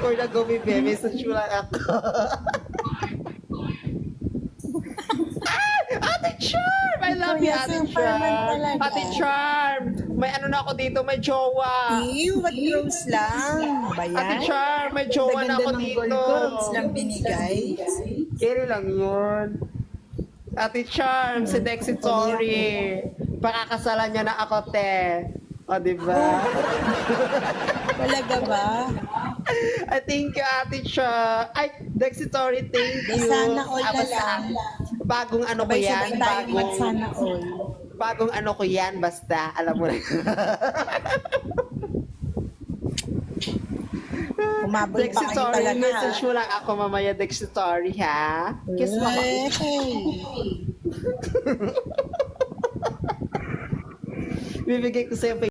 For the Gummy Bear, message mo lang ako. Ate Charm! I love you, Kuya, Ate Superman Charm! talaga. Ate Charm! May ano na ako dito, may jowa! Ew, what girls lang? Ba Ate yan? Charm, may jowa na ako Ganda ng dito! girls lang binigay. Kiri lang yun. Ate Charm, si Dexy Tori. Pakakasalan niya na ako, te. O, diba? Talaga ba? I thank you, Ate Charm. Ay, Dexy Tori, thank you. Sana all na Basta, lang. bagong ano ko yan, Sabay-sabay tayong mag-sana all. bagong ano ko yan, basta, alam mo na. Umabol pa Dexy kayo Tori, talaga. message mo lang ako mamaya, Dexy Tori, ha? Kiss mo ako. Hey. Bibigay ko sa'yo